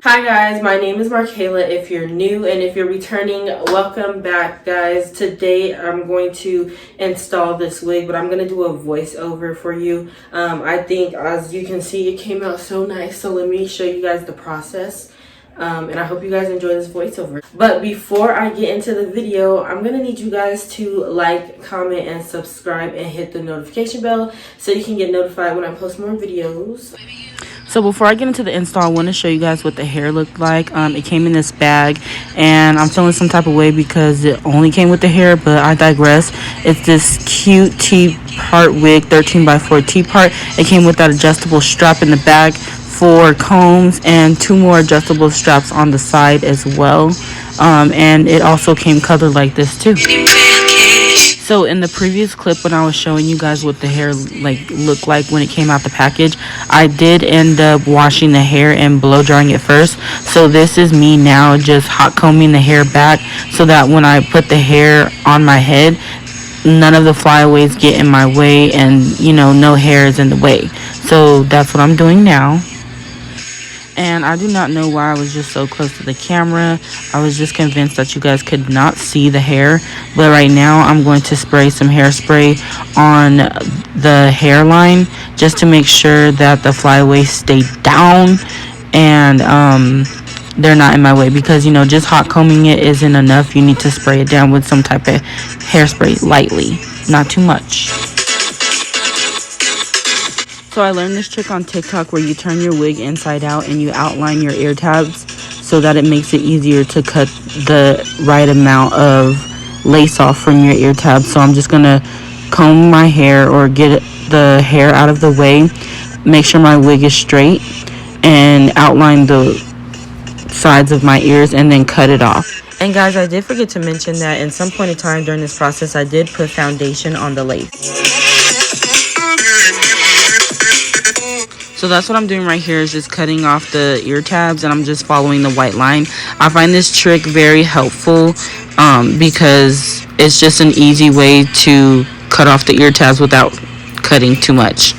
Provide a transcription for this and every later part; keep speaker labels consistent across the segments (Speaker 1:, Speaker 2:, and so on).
Speaker 1: Hi guys, my name is Markayylaab. If you're new and if you're returning, welcome back guys. Today I'm going to install this wig, but I'm going to do a voiceover for you. I think, as you can see, it came out so nice, so let me show you guys the process. And I hope you guys enjoy this voiceover. But before I get into the video, I'm gonna need you guys to like, comment, and subscribe, and hit the notification bell so you can get notified when I post more videos. So before I get into the install, I want to show you guys what the hair looked like. It came in this bag, and I'm feeling some type of way because it only came with the hair, but I digress. It's this cute Tpart wig, 13x4 Tpart. It came with that adjustable strap in the bag, 4 combs, and 2 more adjustable straps on the side as well. And it also came colored like this too. So in the previous clip, when I was showing you guys what the hair looked like when it came out the package, I did end up washing the hair and blow drying it first. So this is me now just hot combing the hair back so that when I put the hair on my head, none of the flyaways get in my way, and you know, no hair is in the way. So that's what I'm doing now. And I do not know why I was just so close to the camera. I was just convinced that you guys could not see the hair. But right now I'm going to spray some hairspray on the hairline just to make sure that the flyaways stay down and they're not in my way, because you know, just hot combing it isn't enough. You need to spray it down with some type of hairspray lightly, not too much. So I learned this trick on TikTok where you turn your wig inside out and you outline your ear tabs so that it makes it easier to cut the right amount of lace off from your ear tabs. So I'm just gonna comb my hair or get the hair out of the way, make sure my wig is straight, and outline the sides of my ears and then cut it off. And guys, I did forget to mention that in some point in time during this process I did put foundation on the lace. So that's what I'm doing right here, is just cutting off the ear tabs, and I'm just following the white line. I find this trick very helpful because it's just an easy way to cut off the ear tabs without cutting too much.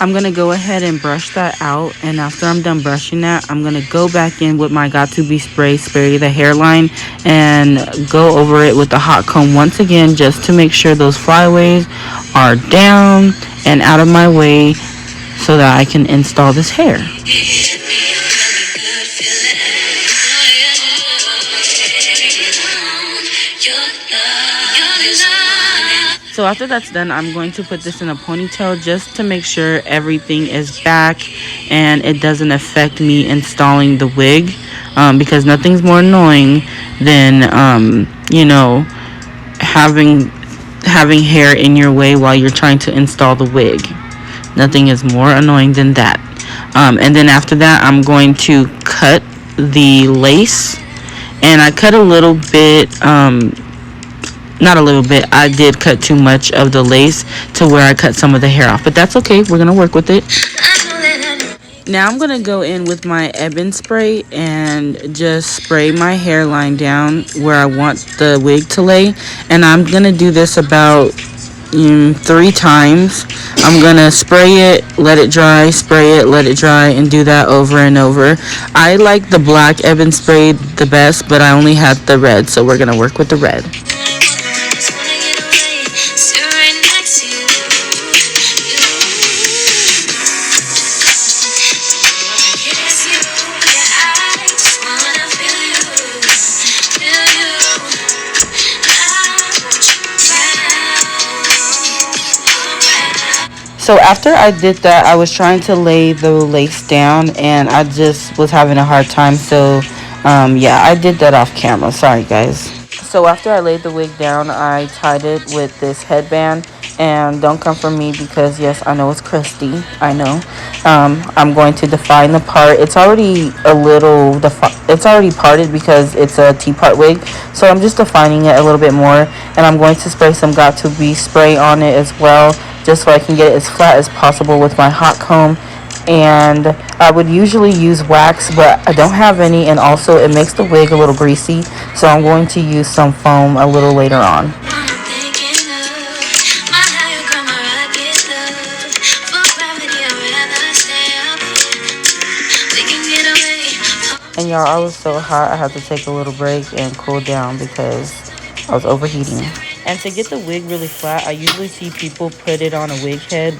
Speaker 1: I'm going to go ahead and brush that out, and after I'm done brushing that, I'm going to go back in with my Got To Be spray the hairline, and go over it with the hot comb once again just to make sure those flyaways are down and out of my way so that I can install this hair. So after that's done, I'm going to put this in a ponytail just to make sure everything is back and it doesn't affect me installing the wig, because nothing's more annoying than you know, having hair in your way while you're trying to install the wig. Nothing is more annoying than that. And then after that, I'm going to cut the lace, and I cut a little bit, not a little bit, I did cut too much of the lace to where I cut some of the hair off, but that's okay, we're gonna work with it. Now I'm gonna go in with my Ebin spray and just spray my hairline down where I want the wig to lay, and I'm gonna do this about 3 times. I'm gonna spray it, let it dry, spray it, let it dry, and do that over and over. I like the black Ebin spray the best, but I only had the red, so we're gonna work with the red. So after I did that, I was trying to lay the lace down and I just was having a hard time. So yeah, I did that off camera. Sorry guys. So after I laid the wig down, I tied it with this headband And don't come for me because yes, I know it's crusty. I know. I'm going to define the part. It's already it's already parted because it's a Tpart wig. So I'm just defining it a little bit more, and I'm going to spray some got to be spray on it as well, just so I can get it as flat as possible with my hot comb. And I would usually use wax, but I don't have any, and also it makes the wig a little greasy, so I'm going to use some foam a little later on. And y'all, I was so hot I had to take a little break and cool down because I was overheating. And to get the wig really flat, I usually see people put it on a wig head,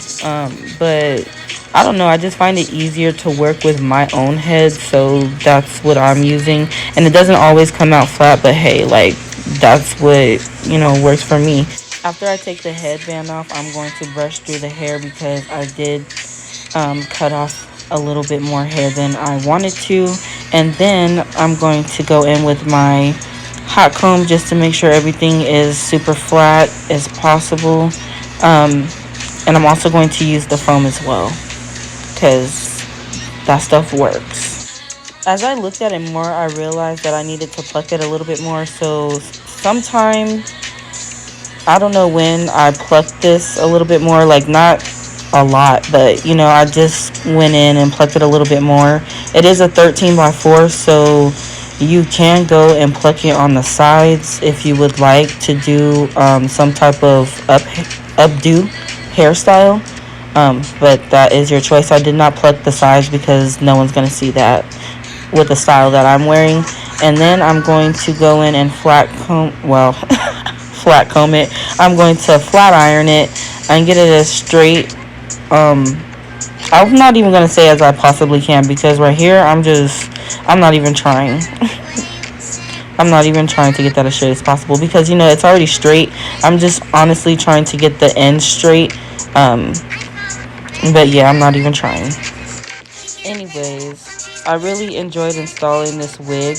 Speaker 1: but I don't know, I just find it easier to work with my own head, so that's what I'm using. And it doesn't always come out flat, but hey, like, that's what, you know, works for me. After I take the headband off, I'm going to brush through the hair because I did cut off a little bit more hair than I wanted to. And then I'm going to go in with my hot comb just to make sure everything is super flat as possible. And I'm also going to use the foam as well because that stuff works. As I looked at it more, I realized that I needed to pluck it a little bit more. So sometime, I don't know when, I plucked this a little bit more, like not a lot, but you know, I just went in and plucked it a little bit more. It is a 13x4, so you can go and pluck it on the sides if you would like to do some type of updo hairstyle, but that is your choice. I did not pluck the sides because no one's gonna see that with the style that I'm wearing. And then I'm going to go in and flat comb it. I'm going to flat iron it and get it as straight, I'm not even gonna say as I possibly can, because right here I'm not even trying. I'm not even trying to get that as straight as possible because, you know, it's already straight. I'm just honestly trying to get the ends straight, but yeah, I'm not even trying. Anyways, I really enjoyed installing this wig,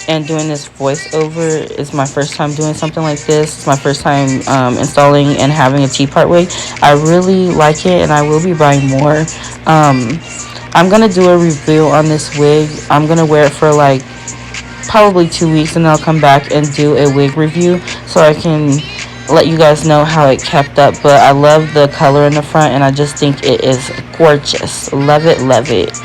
Speaker 1: and doing this voiceover. Is my first time doing something like this. It's my first time installing and having a Tpart wig. I really like it, and I will be buying more. I'm gonna do a review on this wig. I'm gonna wear it for like probably 2 weeks, and then I'll come back and do a wig review so I can let you guys know how it kept up. But I love the color in the front, and I just think it is gorgeous. Love it, love it.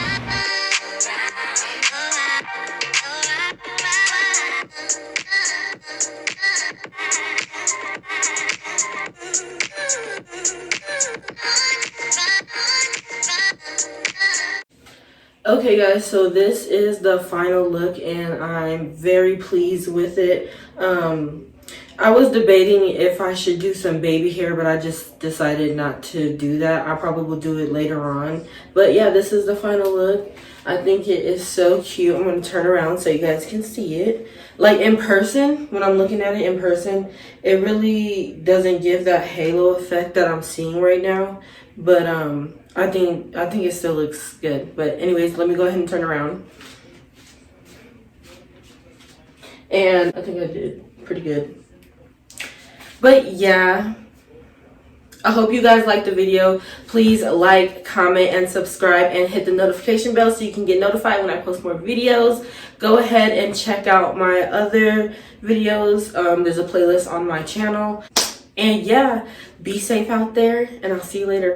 Speaker 1: Okay guys, so this is the final look and I'm very pleased with it. I was debating if I should do some baby hair, but I just decided not to do that. I probably will do it later on. But yeah, this is the final look. I think it is so cute. I'm going to turn around so you guys can see it. Like in person, when I'm looking at it in person, it really doesn't give that halo effect that I'm seeing right now. But I think it still looks good. But anyways, let me go ahead and turn around. And I think I did pretty good. But yeah, I hope you guys liked the video. Please like, comment, and subscribe, and hit the notification bell so you can get notified when I post more videos. Go ahead and check out my other videos. There's a playlist on my channel. And yeah, be safe out there, and I'll see you later.